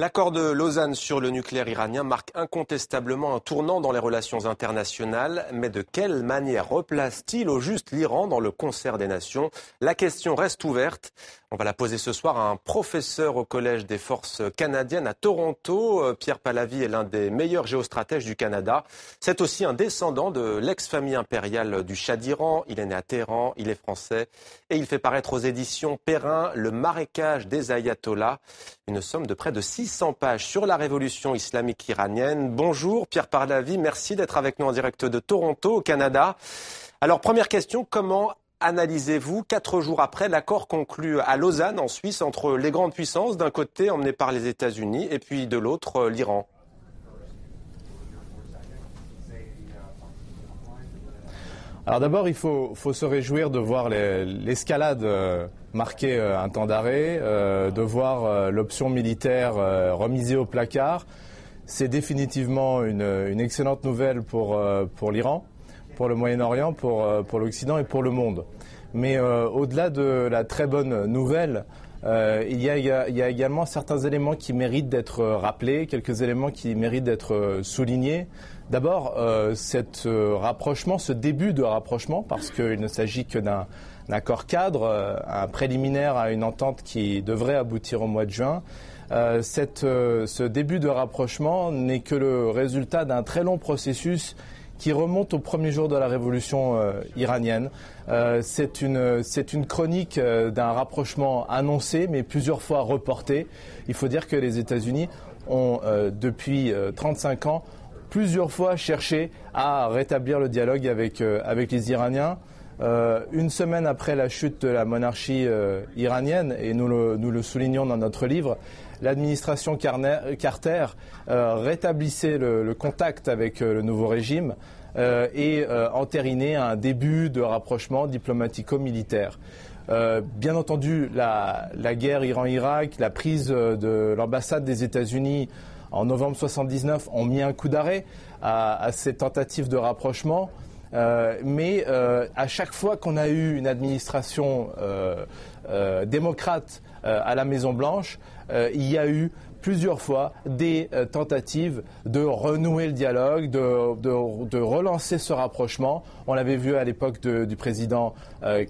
L'accord de Lausanne sur le nucléaire iranien marque incontestablement un tournant dans les relations internationales. Mais de quelle manière replace-t-il au juste l'Iran dans le concert des nations? La question reste ouverte. On va la poser ce soir à un professeur au Collège des forces canadiennes à Toronto. Pierre Pallavi est l'un des meilleurs géostratèges du Canada. C'est aussi un descendant de l'ex-famille impériale du Shah d'Iran. Il est né à Téhéran, il est français et il fait paraître aux éditions Perrin Le marécage des ayatollahs. Une somme de près de 600 pages sur la révolution islamique iranienne. Bonjour Pierre Pallavi, merci d'être avec nous en direct de Toronto au Canada. Alors première question, comment analysez-vous 4 jours après l'accord conclu à Lausanne en Suisse entre les grandes puissances, d'un côté emmené par les États-Unis et puis de l'autre l'Iran? Alors d'abord, il faut se réjouir de voir l'escalade marquer un temps d'arrêt, de voir l'option militaire remisée au placard. C'est définitivement une excellente nouvelle pour l'Iran, pour le Moyen-Orient, pour l'Occident et pour le monde. Mais au-delà de la très bonne nouvelle, il y a également certains éléments qui méritent d'être rappelés, quelques éléments qui méritent d'être soulignés. D'abord, ce début de rapprochement, parce qu'il ne s'agit que d'un accord cadre, un préliminaire à une entente qui devrait aboutir au mois de juin. Ce début de rapprochement n'est que le résultat d'un très long processus qui remonte au premier jour de la révolution iranienne. C'est une chronique d'un rapprochement annoncé, mais plusieurs fois reporté. Il faut dire que les États-Unis ont, depuis 35 ans, plusieurs fois cherché à rétablir le dialogue avec les Iraniens. Une semaine après la chute de la monarchie iranienne, et nous le soulignons dans notre livre, l'administration Carter rétablissait le contact avec le nouveau régime et entérinait un début de rapprochement diplomatico-militaire. Bien entendu, la guerre Iran-Irak, la prise de l'ambassade des États-Unis en novembre 1979 ont mis un coup d'arrêt à ces tentatives de rapprochement. Mais à chaque fois qu'on a eu une administration démocrate à la Maison-Blanche, il y a eu plusieurs fois des tentatives de renouer le dialogue, de relancer ce rapprochement. On l'avait vu à l'époque du président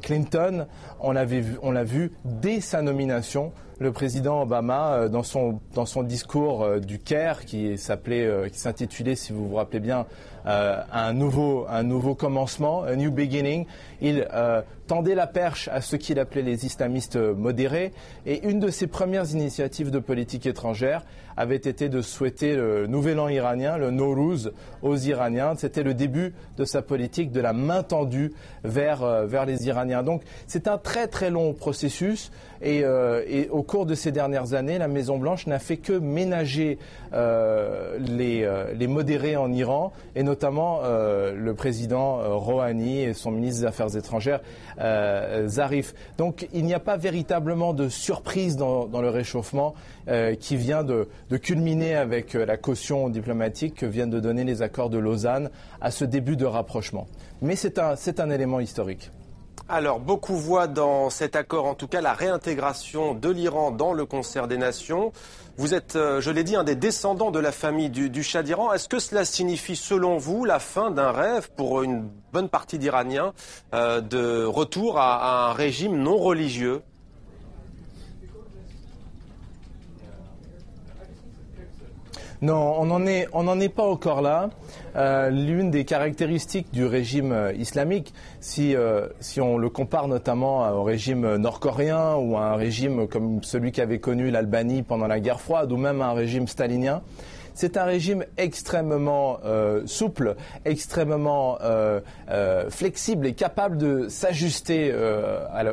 Clinton, on l'a vu dès sa nomination. Le président Obama, dans son discours du Caire, qui s'intitulait, si vous vous rappelez bien, un nouveau commencement, a new beginning, il tendait la perche à ce qu'il appelait les islamistes modérés. Et une de ses premières initiatives de politique étrangère avait été de souhaiter le nouvel an iranien, le Nowruz, aux Iraniens. C'était le début de sa politique de la main tendue vers les Iraniens. Donc c'est un très très long processus et au cours de ces dernières années, la Maison-Blanche n'a fait que ménager les modérés en Iran et notamment le président Rouhani et son ministre des Affaires étrangères Zarif. Donc il n'y a pas véritablement de surprise dans le réchauffement qui vient de culminer avec la caution diplomatique que viennent de donner les accords de Lausanne à ce début de rapprochement. Mais c'est un élément historique. Alors, beaucoup voient dans cet accord, en tout cas, la réintégration de l'Iran dans le concert des nations. Vous êtes, je l'ai dit, un des descendants de la famille du Shah d'Iran. Est-ce que cela signifie, selon vous, la fin d'un rêve pour une bonne partie d'Iraniens de retour à un régime non religieux ? Non, on n'en est pas encore là. L'une des caractéristiques du régime islamique, si on le compare notamment au régime nord-coréen ou à un régime comme celui qu'avait connu l'Albanie pendant la guerre froide ou même à un régime stalinien, c'est un régime extrêmement souple, extrêmement flexible et capable de s'ajuster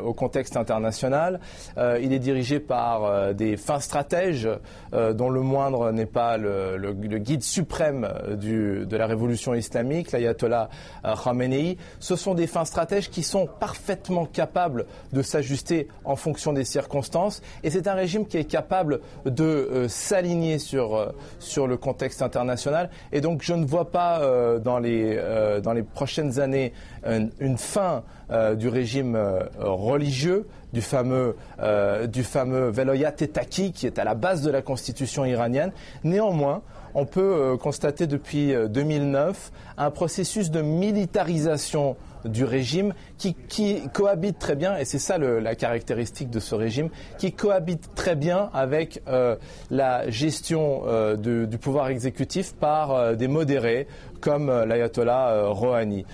au contexte international. Il est dirigé par des fins stratèges dont le moindre n'est pas le guide suprême de la révolution islamique, l'ayatollah Khamenei. Ce sont des fins stratèges qui sont parfaitement capables de s'ajuster en fonction des circonstances et c'est un régime qui est capable de s'aligner sur sur le contexte international. Et donc je ne vois pas dans les prochaines années une fin du régime religieux, du fameux Veloyat Taki qui est à la base de la constitution iranienne. Néanmoins, on peut constater depuis 2009 un processus de militarisation du régime qui cohabite très bien, et c'est ça la caractéristique de ce régime, qui cohabite très bien avec la gestion du pouvoir exécutif par des modérés comme l'ayatollah Rouhani.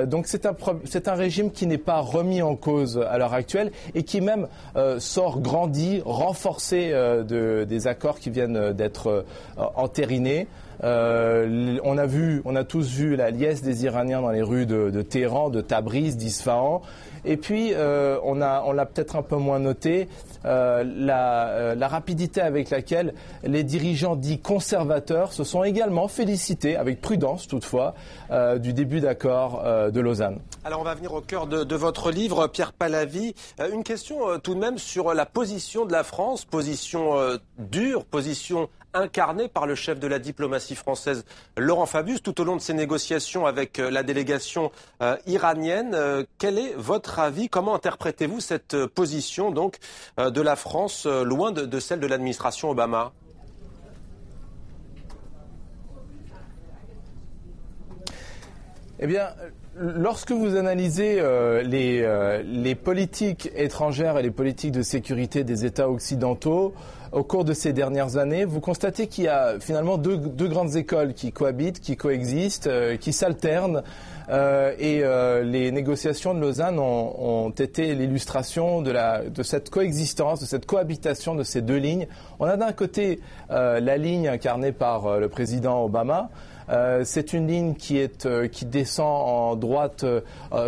Donc c'est un régime qui n'est pas remis en cause à l'heure actuelle et qui même sort grandi, renforcé des accords qui viennent d'être entérinés. On a tous vu la liesse des Iraniens dans les rues de Téhéran, de Tabriz, d'Isfahan. Et puis, on l'a peut-être un peu moins noté, la rapidité avec laquelle les dirigeants dits conservateurs se sont également félicités, avec prudence toutefois, du début d'accord de Lausanne. Alors on va venir au cœur de votre livre, Pierre Pallavi. Une question tout de même sur la position de la France, position dure, position incarné par le chef de la diplomatie française, Laurent Fabius, tout au long de ces négociations avec la délégation iranienne. Quel est votre avis? Comment interprétez-vous cette position donc de la France, loin de celle de l'administration Obama? Eh bien, lorsque vous analysez les politiques étrangères et les politiques de sécurité des États occidentaux, au cours de ces dernières années, vous constatez qu'il y a finalement deux grandes écoles qui cohabitent, qui coexistent, qui s'alternent. Et les négociations de Lausanne ont été l'illustration de cette coexistence, de cette cohabitation de ces deux lignes. On a d'un côté la ligne incarnée par le président Obama. C'est une ligne qui descend en droite,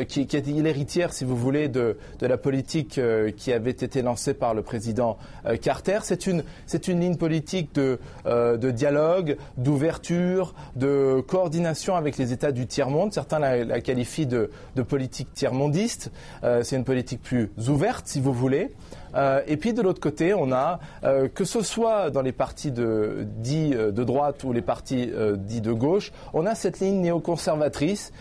qui est l'héritière, si vous voulez, de la politique qui avait été lancée par le président Carter. C'est une ligne politique de dialogue, d'ouverture, de coordination avec les États du tiers-monde. Certains la qualifient de politique tiers-mondiste. C'est une politique plus ouverte, si vous voulez. Et puis de l'autre côté, on a, que ce soit dans les partis dits de droite ou les partis dits de gauche, on a cette ligne néoconservatrice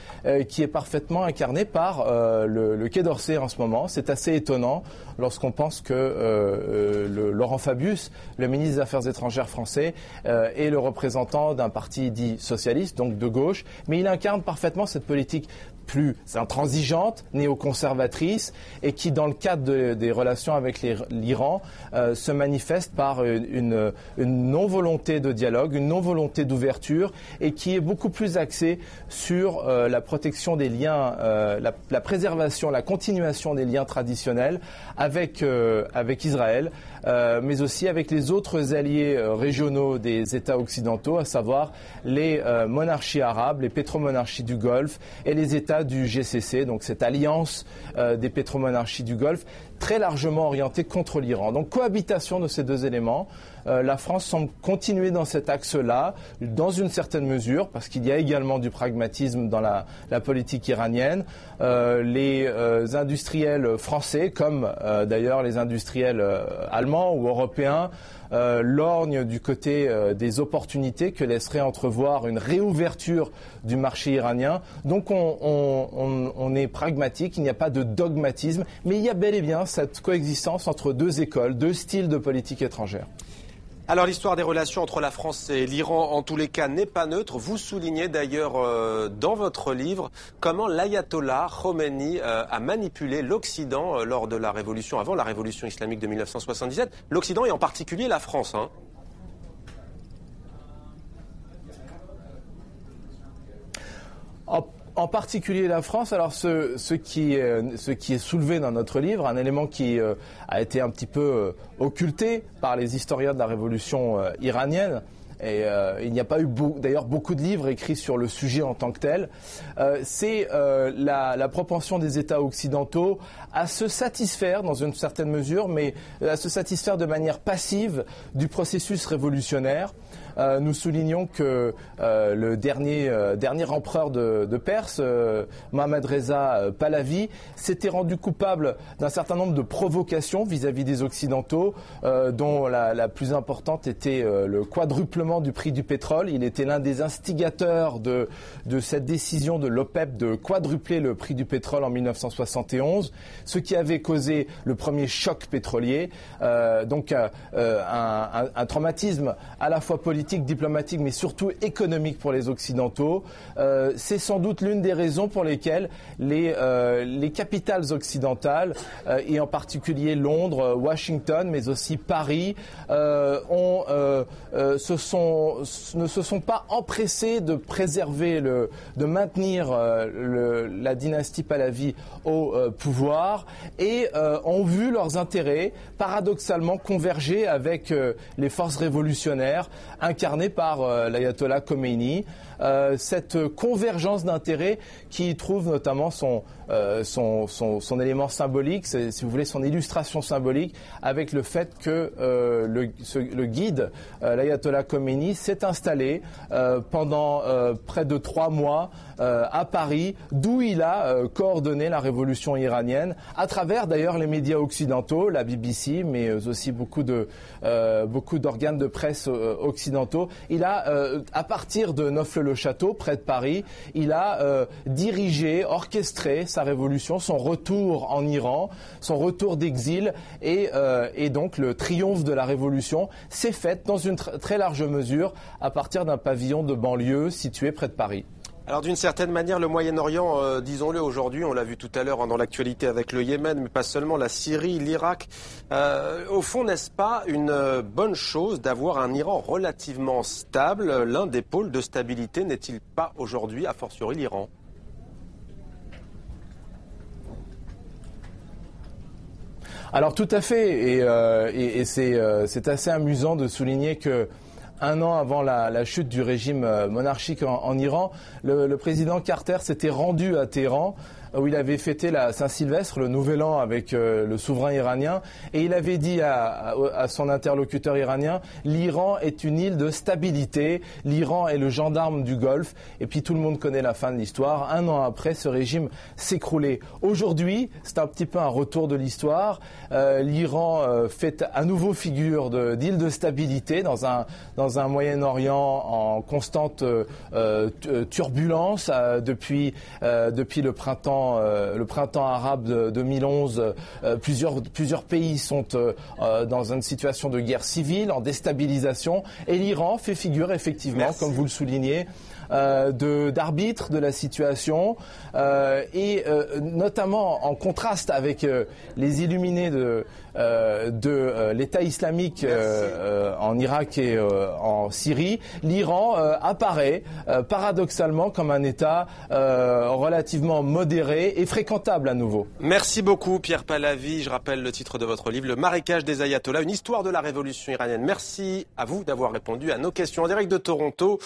qui est parfaitement incarnée par le Quai d'Orsay en ce moment. C'est assez étonnant lorsqu'on pense que Laurent Fabius, le ministre des Affaires étrangères français, est le représentant d'un parti dit socialiste, donc de gauche, mais il incarne parfaitement cette politique plus intransigeante, néoconservatrice, et qui, dans le cadre des relations avec l'Iran, se manifeste par une non-volonté de dialogue, une non-volonté d'ouverture, et qui est beaucoup plus axée sur la protection des liens, la préservation, la continuation des liens traditionnels avec Israël, mais aussi avec les autres alliés régionaux des États occidentaux, à savoir les monarchies arabes, les pétromonarchies du Golfe et les États du GCC, donc cette alliance des pétromonarchies du Golfe, très largement orientée contre l'Iran. Donc cohabitation de ces deux éléments. La France semble continuer dans cet axe-là, dans une certaine mesure, parce qu'il y a également du pragmatisme dans la politique iranienne. Les industriels français, comme d'ailleurs les industriels allemands ou européens, lorgnent du côté des opportunités que laisserait entrevoir une réouverture du marché iranien. Donc on est pragmatique, il n'y a pas de dogmatisme, mais il y a bel et bien cette coexistence entre deux écoles, deux styles de politique étrangère. Alors l'histoire des relations entre la France et l'Iran, en tous les cas, n'est pas neutre. Vous soulignez d'ailleurs dans votre livre comment l'ayatollah Khomeini a manipulé l'Occident lors de la révolution, avant la révolution islamique de 1977. L'Occident et en particulier la France. En particulier la France. Alors ce qui est soulevé dans notre livre, un élément qui a été un petit peu occulté par les historiens de la révolution iranienne, et il n'y a pas eu d'ailleurs beaucoup de livres écrits sur le sujet en tant que tel, c'est la propension des États occidentaux à se satisfaire dans une certaine mesure, mais à se satisfaire de manière passive du processus révolutionnaire. Nous soulignons que le dernier empereur de Perse, Mohammad Reza Pahlavi, s'était rendu coupable d'un certain nombre de provocations vis-à-vis des Occidentaux, dont la plus importante était le quadruplement triplement du prix du pétrole. Il était l'un des instigateurs de cette décision de l'OPEP de quadrupler le prix du pétrole en 1971, ce qui avait causé le premier choc pétrolier. Donc un traumatisme à la fois politique, diplomatique, mais surtout économique pour les Occidentaux. C'est sans doute l'une des raisons pour lesquelles les capitales occidentales, et en particulier Londres, Washington, mais aussi Paris, ne se sont pas empressés de préserver, de maintenir la dynastie Pahlavi au pouvoir et ont vu leurs intérêts paradoxalement converger avec les forces révolutionnaires incarnées par l'ayatollah Khomeini. Cette convergence d'intérêts qui trouve notamment son élément symbolique, si vous voulez, son illustration symbolique avec le fait que le guide, l'ayatollah Khomeini, s'est installé pendant près de 3 mois à Paris, d'où il a coordonné la révolution iranienne, à travers d'ailleurs les médias occidentaux, la BBC, mais aussi beaucoup d'organes de presse occidentaux. Il a, à partir de Neauphle-le-Château, près de Paris, il a dirigé, orchestré sa révolution, son retour en Iran, son retour d'exil, et donc le triomphe de la révolution s'est fait dans une très large mesure à partir d'un pavillon de banlieue situé près de Paris. Alors d'une certaine manière, le Moyen-Orient, disons-le aujourd'hui, on l'a vu tout à l'heure dans l'actualité avec le Yémen, mais pas seulement, la Syrie, l'Irak. Au fond, n'est-ce pas une bonne chose d'avoir un Iran relativement stable? L'un des pôles de stabilité n'est-il pas aujourd'hui, a fortiori, l'Iran? Alors tout à fait, et c'est assez amusant de souligner que 1 an avant la chute du régime monarchique en Iran, le président Carter s'était rendu à Téhéran, où il avait fêté la Saint-Sylvestre, le Nouvel An, avec le souverain iranien, et il avait dit à son interlocuteur iranien: l'Iran est une île de stabilité, l'Iran est le gendarme du Golfe. Et puis tout le monde connaît la fin de l'histoire. 1 an après, ce régime s'écroulait. Aujourd'hui, c'est un petit peu un retour de l'histoire. L'Iran fait à nouveau figure d'île de stabilité dans un Moyen-Orient en constante turbulence depuis le printemps arabe de 2011. Plusieurs pays sont dans une situation de guerre civile, en déstabilisation, et l'Iran fait figure effectivement, comme vous le soulignez, d'arbitre de la situation, et notamment en contraste avec les illuminés de l'État islamique en Irak et en Syrie. L'Iran apparaît paradoxalement comme un État relativement modéré et fréquentable à nouveau. Merci beaucoup Pierre Pahlavi. Je rappelle le titre de votre livre, Le marécage des ayatollahs, une histoire de la révolution iranienne. Merci à vous d'avoir répondu à nos questions en direct de Toronto.